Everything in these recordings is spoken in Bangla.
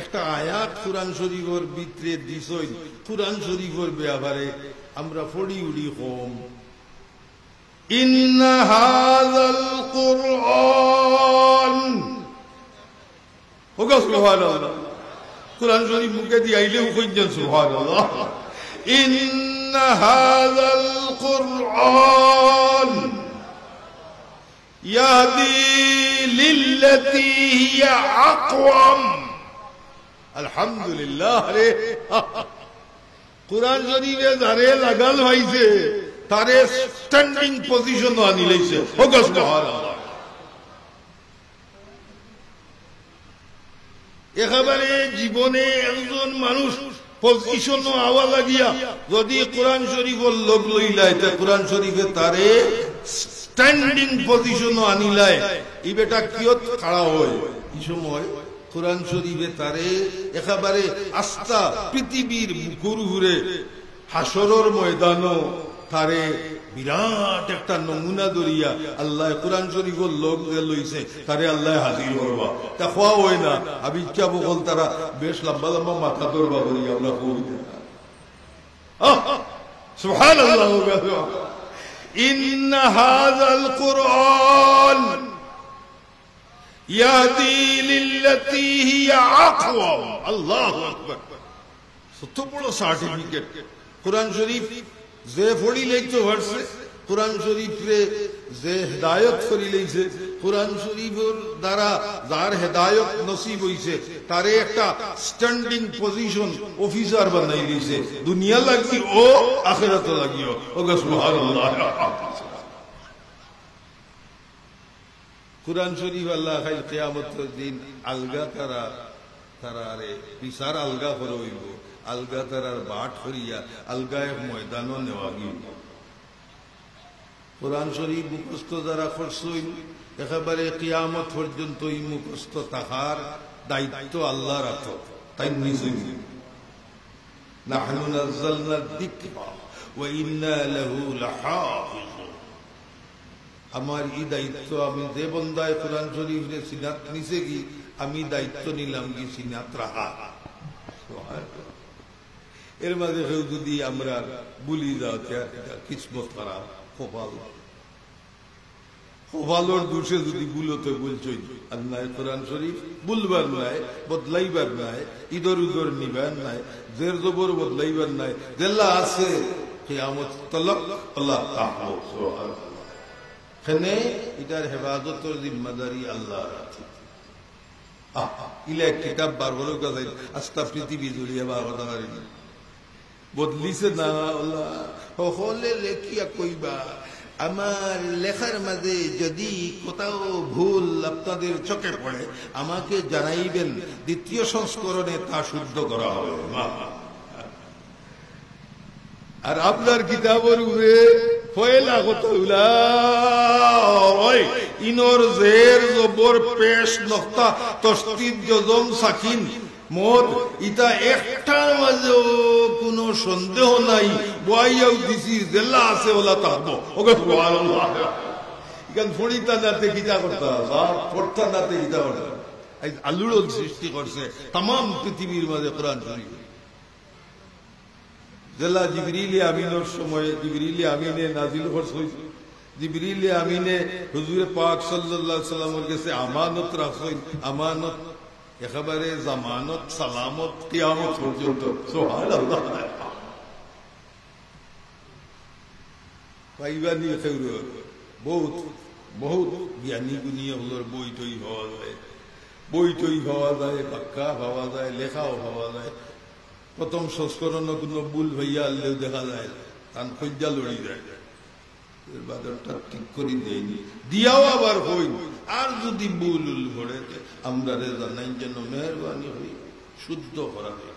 একটা আয়াত কুরআন শরীফের ভিতরে দিছই কুরআন শরীফের ব্যাপারে আমরা পড়ি উড়ি হোম ইন্না হাযাল কুরআন হোগা সুবহানাল্লাহ কুরআন শরীফ মুখে দিয়ে আইলেও কইছেন সুবহানাল্লাহ ইন্না হাযাল কুরআন ইয়াহদি লিল্লাতী হিয়া আকওয়াম আলহামদুলিল্লাহ রে কুরআন শরীফে যারে লাগাল হইছে তারে স্ট্যান্ডিং পজিশন আনি লইছে হোগা সুবহানাল্লাহ একেবারে জীবনে একজন মানুষ পজিশন আওয়া লাগিয়া যদি কোরআন শরীফের লোক লইলায় তা কোরআন শরীফে তারে স্ট্যান্ডিং পজিশন আনিলায় এই বেটা কিয়ত খাড়া হয় এই সময় কোরআন শরীফে তারে একেবারে আস্থা পৃথিবীর মুখর ঘুরে হাসরের ময়দানও তারে বিরাট একটা নমুনা দরিয়া আল্লাহ কোরআন শরীফের লোক লইছে তারে আল্লাহ হাজির করবা তা খোয়া হয় না আমি ইচ্ছা বকল তারা বেশ লম্বা লম্বা মাথা ধরবা করি আমরা কই সুবহানাল্লাহ ইন্না হাযাল কুরআন ইয়াহদি লিল্লাতী হিয়া আকওয়াম আল্লাহু আকবার কত বড় সার্টিফিকেট কোরআন শরীফ যে পড়ি লেখতো ভার্সে কোরআন শরীফে যে হেদায়ত করি লইছে কোরআন শরীফের দ্বারা যার হেদায়ত নসিব হইছে তারে একটা স্ট্যান্ডিং পজিশন অফিসার বানাই লইছে দুনিয়া লাগি ও আখিরাত লাগিও ও সুবহানাল্লাহ কোরআন শরীফ আল্লাহ খাইল কিয়ামতের দিন আলগা তারারে বিচার আলগা করে হইব আলগা তারার বাট করিয়া আলগা এক ময়দানও নেওয়া গিয়ে কোরআন শরীফ মুখস্থ যারা করছই একেবারে কিয়ামত পর্যন্ত এই মুখস্থ তাহার দায়িত্ব আল্লাহ রাখো তাই নিজে নাহনু নাযালনা যিকরা ওয়া ইন্না লাহু লাহাফিজুন আমার এই দায়িত্ব আমি যে বন্দায় কোরআন শরীফের সিনাত নিছে কি আমি দায়িত্ব নিলাম কি সিনাত রাখা এর মাঝে কেউ যদি আমরা বলি যাও কিসমত খারাপ কপালর দোষে যদি বুলতে বলছই আর নাই কোরআন শরীফ বুলবার নাই বদলাইবার নাই ইদর উদর নিবার নাই জের জবর বদলাইবার নাই যেলা আছে কিয়ামত তলক আল্লাহ তাআলা সুবহানাল্লাহ খানে এটার হেফাজতের জিম্মাদারি আল্লাহ রাখে ইলা কিতাব বার হলো কাছে আস্তা পৃথিবী জুড়িয়ে বা কথা পারিনি বদলিছে না আল্লাহ হলে লেখিয়া কইবা আমার লেখার মাঝে যদি কোথাও ভুল আপনাদের চোখে পড়ে আমাকে জানাইবেন দ্বিতীয় সংস্করণে তা শুদ্ধ করা হবে আর আপনার কিতাবের উপরে পয়লা কথা ইনর জের জবর পেশ নক্তা তসদিদ জজম সাকিন মোর ইটা একটার মাঝেও কোনো সন্দেহ নাই বয়াও দিছি জেলা আছে ওলা তাহবো ওকে সুবহানাল্লাহ ইকান ফড়িতা নাতে কিতা করতে ফড়তা নাতে কিতা করতে আল্লাহর সৃষ্টি করছে तमाम পৃথিবীর মাঝে কোরআন শরীফ জেলা জিবরিল আমিনের সময় জিবরিল আমিনে নাজিল করছে জিবরিল আমিনে হুজুর পাক সাল্লাল্লাহু আলাইহি ওয়াসাল্লামের কাছে আমানত রাখছেন আমানত একেবারে জামানত সালামত কিয়ামত পর্যন্ত সুবহানাল্লাহ পাইবানি খেউর বহুত বহুত জ্ঞানী গুণী হলোর বই টই হওয়া যায় বাক্কা হওয়া যায় লেখাও হওয়া যায় প্রথম সংস্করণ কোনো ভুল হইয়া আনলেও দেখা যায় তান খজ্জা লড়ি যায় বাজারটা ঠিক করে দেয়নি দিয়াও আবার হই আর যদি ভুল ঘরে আমরা জানাই যেন মেহরবানি হই শুদ্ধ করা হয়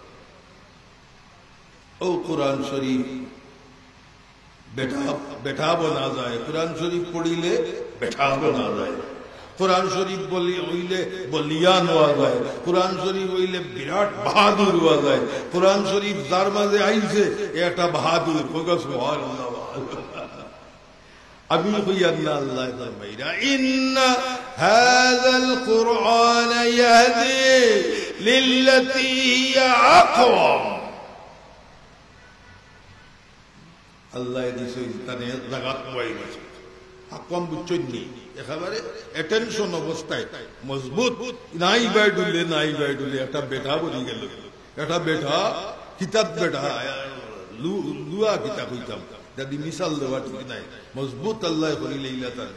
ও কোরআন শরীফ বেঠাবো না যায় কোরআন শরীফ পড়িলে বেঠাবো না যায় কোরআন শরীফ হইলে বলিয়ান হওয়া যায় কোরআন শরীফ হইলে বিরাট বাহাদুর হওয়া যায় কোরআন শরীফ যার মাঝে আইছে একটা বাহাদুর সুবহানাল্লাহ আমি কইয়ার না আল্লাহ ফরমাইরা ইন্না হাযাল কুরআন ইয়াহদি লিল্লাতী হিয়া আকওয়াম। আল্লাহ দিছে তানে জাগাত পাই গেছে আকওয়াম বুঝছনি একেবারে অ্যাটেনশন অবস্থায় মজবুত নাই বাইডুলে একটা বেটা বলি গেল একটা বেটা কিতাব বেটা লুয়া কিতাব হইতাম যদি মিসাল দেওয়া ঠিক নাই মজবুত আল্লাহ করিলে ইলাতান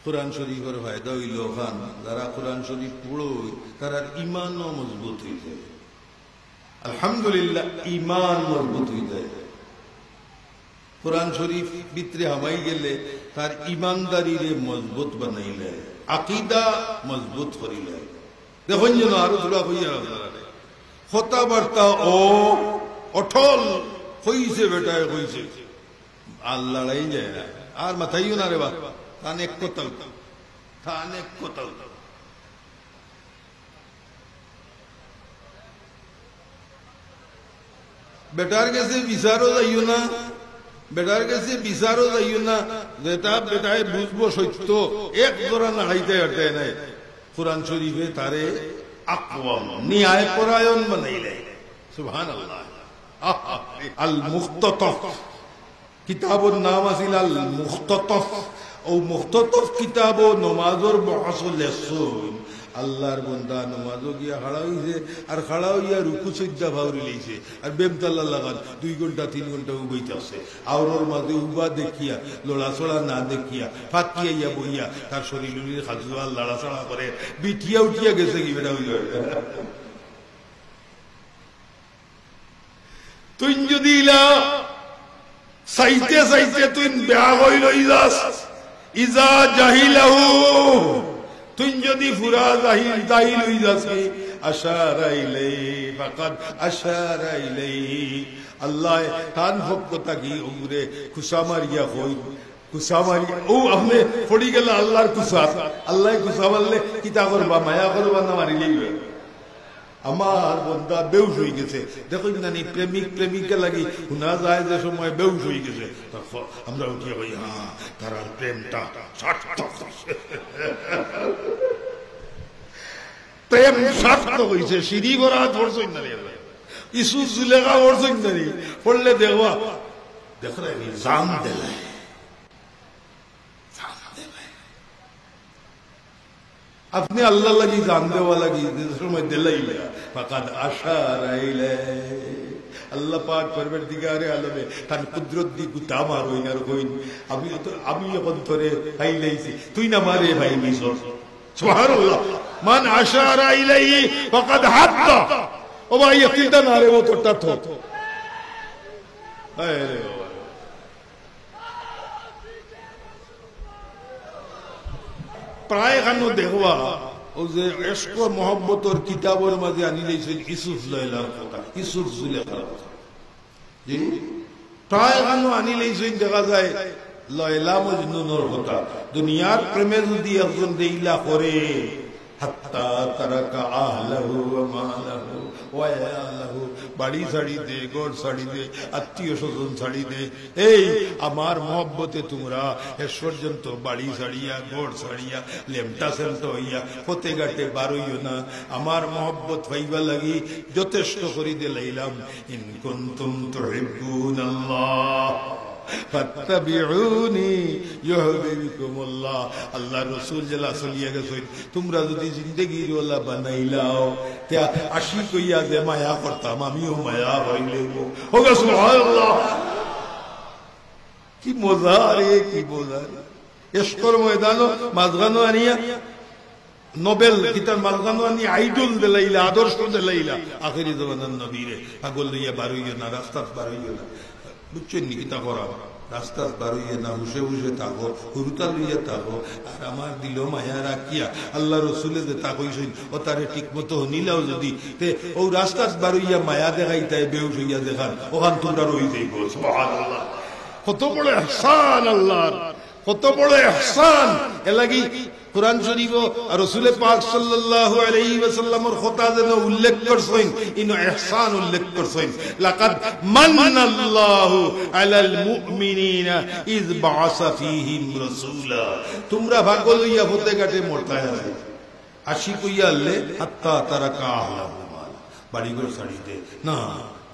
কুরআন শরীফের ফায়দা হইল খান যারা কুরআন শরীফ পড়ো তার ঈমানও মজবুত হয়ে যায়। আলহামদুলিল্লাহ ঈমান মজবুত হয়ে যায়। কুরআন শরীফ ভিতরে হামাই গেলে তার ঈমানদারিরে মজবুত বানাইলে আকীদা মজবুত করিলে। দেখুন যেন আরো ধরা হইয়া কথাবার্তা ও অটল হইছে বেটায় হইছে আর লড়াই যায় না আর মাথাইও না রে বা অনেক কথা অনেক কথা। বেটার কাছে বিচারও যাইও না বেটার কাছে বিচারও যাইও না যেটা বেটায় বুঝবো সত্য এক জোড়া নাড়াইতে হাঁটায় নাই কুরআন শরীফে তারে আকওয়াম ন্যায় পরায়ণ বানাইলে। সুবহানাল্লাহ। আল মুখতাতাফ কিতাবর নাম আছিল আল মুখতাতাফ। ও মুখতাতাফ কিতাব নমাজর বহস লেখছুন আল্লাহর বন্দা নমাজও গিয়া খাড়া হইছে আর খাড়া হইয়া রুকু সজ্জা ভাউরি লইছে আর বেমতাল্লা লাগান 2 ঘন্টা 3 ঘন্টা উবাইতে আছে আওরর মাঝে উবা দেখিয়া লড়াচড়া না দেখিয়া ফাঁকিয়া বইয়া তার শরীরের খাজুয়া লড়াচড়া করে বিটিয়া উঠিয়া গেছে কি বেটা হইল। তুই যদি ইলা সাইতে সাইতে তুই বেয়া হইল ইজাস ইজা জাহিলাহু তুই যদি ফুরা জাহিল জাহিল হই যাসি আশারা ইলাইহি ফাকাদ আশারা ইলাইহি আল্লাহ তান হকতা কি উমরে কুসামারিয়া হই কুসামারিয়া ও আপনি পড়ি গেল আল্লাহর কুসা আল্লাহ কুসা বললে কিতা করবা মায়া করবা না মারি লইবে। আমার বন্দা বেউস হয়ে গেছে দেখুন না প্রেমিক প্রেমিকা লাগি শোনা যায় যে সময় বেউস হয়ে গেছে আমরা উঠিয়ে কই হ্যাঁ তার প্রেমটা সার্থক প্রেম সার্থক হয়েছে। সিঁড়ি ভরা পড়ছই না ইসু জুলেখা পড়ছই না পড়লে দেখবা দেখ জাম দেলায় আপনি আল্লাহ লাগি জান দেওয়া লাগি সময় দিলাইলে ফাকাদ আশারা ইলাইহি আল্লাহ পাক পরবর্তীকারে আলমে তার কুদরত দি গুতামার হইনার কইন আমি এখন তোরে পাইলাইছি তুই না মারে ভাই মিশর। সুবহানাল্লাহ। মান আশারা ইলাইহি ফাকাদ হাত্তা ও ভাই ইয়াকিনটা না রে ও তোরটা থো আরে প্রায় গানো দেখবা ও যে ইশক ও মোহব্বতর কিতাবের মাঝে আনি লইছেন ইউসুফ লাইলার কথা ইউসুফ জুলেখার কথা জি প্রায় গানো আনি লইছেন দেখা যায় লাইলা মজনুনের কথা। দুনিয়ার প্রেমে যদি একজন দেইলা করে হাত্তা তারাকা আহলাহু ওয়া মালাহু ওয়া ইয়ালাহু বাড়ি ছাড়ি দে ঘর ছাড়ি দে আত্মীয় স্বজন ছাড়ি দে এই আমার মহব্বতে তোমরা শেষ পর্যন্ত বাড়ি ছাড়িয়া ঘর ছাড়িয়া লেমটা সেমটা হইয়া ফতে ঘাটে বারইও না আমার মহব্বত পাইবা লাগি যথেষ্ট করি দিলাইলাম ইন কুনতুম তুহিব্বুনাল্লাহ ফাত্তাবিউনি ইউহিব্বুকুমুল্লাহ। আল্লাহ রাসূল জেলা চলিয়া গেছেন তোমরা যদি জিন্দেগির ওয়ালা বানাইলাও তা আশিক হইয়া যে মায়া করতাম আমিও মায়া হইলে হোগা সুবহানাল্লাহ। কি মজা রে কি মজা ইশকর ময়দানো মাঝগানো আনিয়া নোবেল কিতাব মাঝগানো আনি আইডল দিলাইলা আদর্শ দিলাইলা আখেরি জামানার নবীরে পাগল লইয়া বারইয়া না রাস্তা বারইয়া না বুঝছেন নি কিতা করা রাস্তা বারইয়া না হুসে হুসে থাকো হুরুতা লইয়া থাকো আর আমার দিল মায়া রাখিয়া আল্লাহ রসুলে যে তা কইছেন ও তারে ঠিক মতো নিলাও যদি তে ও রাস্তা বারইয়া মায়া দেখাইতাই বেউস হইয়া দেখান ওখান তোমরা রই যাইব। সুবহানাল্লাহ। কত বড় ইহসান আল্লাহর কত বড় ইহসান এলাগি কুরআন শরীফ আর রাসূল পাক সাল্লাল্লাহু আলাইহি ওয়াসাল্লামের কথা যেন উল্লেখ করছেন ইনো ইহসান উল্লেখ করছেন লাকাদ মান্নাল্লাহু আলাল মুমিনিনা ইয বাআসা ফীহিম রাসূলা। তোমরা ভাগল হইয়া ফতে ঘাটে মরতায় আছে আশি কইয়া আনলে হাত্তা তারা কাহলা বাড়িঘর ছাড়ি দে না,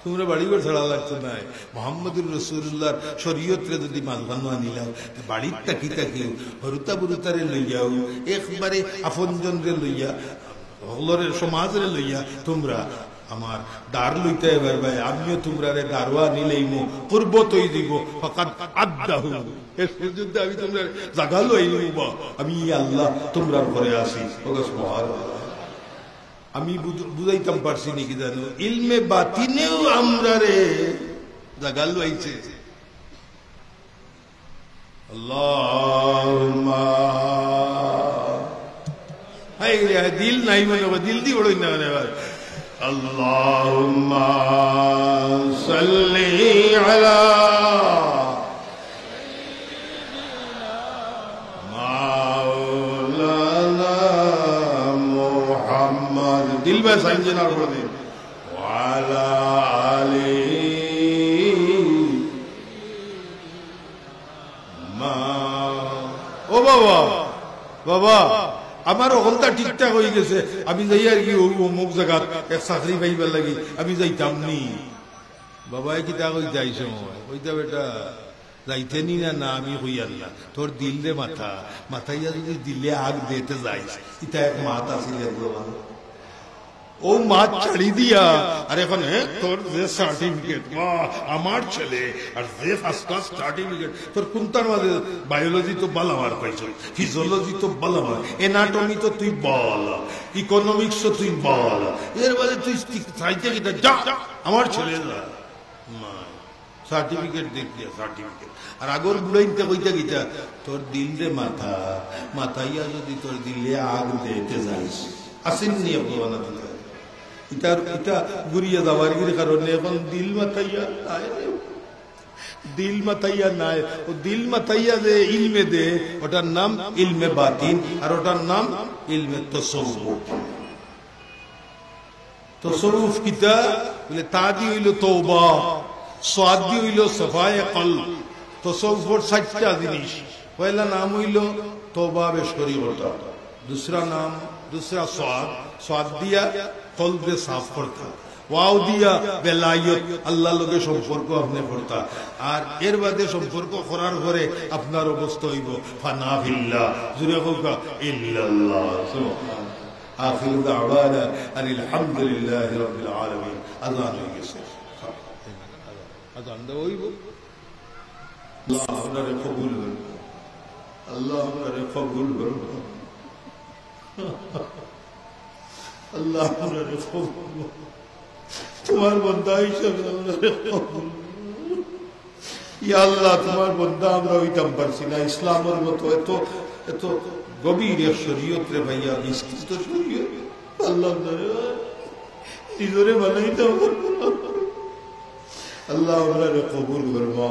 তোমরা বাড়িঘর ছাড়া লাগতো না। মোহাম্মদুর রসুল্লাহর শরীয়তরে যদি মাঝবানো আনিলাও, বাড়ির তাকি তাকিও হরুতা বুরুতারে লইয়াও, একবারে আপনজনরে লইয়া, হলরের সমাজরে লইয়া তোমরা আমার দার লইতে এবার ভাই, আমিও তোমরা দারোয়া নিলেই মো পূর্ব তৈ দিব ফাকাদ আদাহু, এর সুযোগ আমি তোমরা জাগা লই নিব, আমি আল্লাহ তোমরা ঘরে আসি। আমি বুঝাইতাম পারছি নাকি জানো, ইলমে বাতিনেও আমরা রে জাগা লইছে। আল্লাহুম্মা হাই রে দিল নাই মানে দিল দি বড়ই না মানে আল্লাহুম্মা সাল্লি আলা মাওলানা মুহাম্মদ, দিল ভাই সাইনজেন আর বলে দিন ওয়ালা আলি মা। ও বাবা বাবা আমার অকলটা ঠিকঠাক হয়ে গেছে, আমি যাই আর কি অমুক জায়গা এক চাকরি পাইবার লাগি আমি যাইতাম নি। বাবাই কি তা কই যাই সময় ওইটা বেটা যাইতে নি না, না আমি হই আল্লাহ তোর দিল রে মাথা মাথাইয়া যদি দিলে আগ দিতে যাইস, এটা এক মাথা ছিল ও মাছ ছাড়ি দিয়া। আর এখন তোর যে সার্টিফিকেট আমার ছেলে, আর যে ফার্স্ট ক্লাস সার্টিফিকেট তোর কোনটার মাঝে, বায়োলজি তো বালামার পাইছ, ফিজিওলজি তো বালামার, এনাটমি তো তুই বল, ইকোনমিক্স তো তুই বল, এর বাদে তুই চাইতে কিনা যা আমার ছেলে সার্টিফিকেট দেখিয়া সার্টিফিকেট। আর আগর বুড়াইতে কইতা গিতা তোর দিল রে মাথা মাথাইয়া যদি তোর দিলে আগ দিতে যাইস, আসেননি আপনার এটা ঘুরিয়ে যাওয়ার কারণে এখন দিল মাথাইয়া নাই। ও দিল মাথাইয়া যে ইলমে দে ওটার নাম ইলমে বাতিন, আর ওটার নাম ইলমে তাসাউফ। তাসাউফ কিতা বলে তাদি হইল তওবা, সাদি হইল সাফায়ে কলব। তাসাউফের 7টা জিনিস, পয়লা নাম হইল তওবা বেশ করি ওটা, दूसरा नाम दूसरा स्वाद दिया कल्बे साफ करता, ওয়াও দিয়া বেলায়ত আল্লাহ লগে সম্পর্ক আপনি করতা। আর এর বাদে সম্পর্ক করার পরে আপনার অবস্থা হইব ফানা ফিল্লাহ, জুরে হোকা ইল্লাল্লাহ। সুবহান আখিরু দাওয়ানা আলহামদুলিল্লাহি রাব্বিল আলামিন। আযান হয়ে গেছে, আযান দেওয়া হইব। আল্লাহ আপনারে কবুল করুন, আল্লাহ আপনারে কবুল করুন, আল্লাহ আপনারে কবুল করুন, তোমার বন্দা হিসেবে ইয়া আল্লাহ তোমার বন্দা আমরা হইতাম পারছি না। ইসলামের মতো এত এত গভীর শরীয়ত রে ভাইয়া, বিস্তৃত শরীয়ত আল্লাহ নিজরে বানাইতাম। আল্লাহ আমরা কবুল করবো।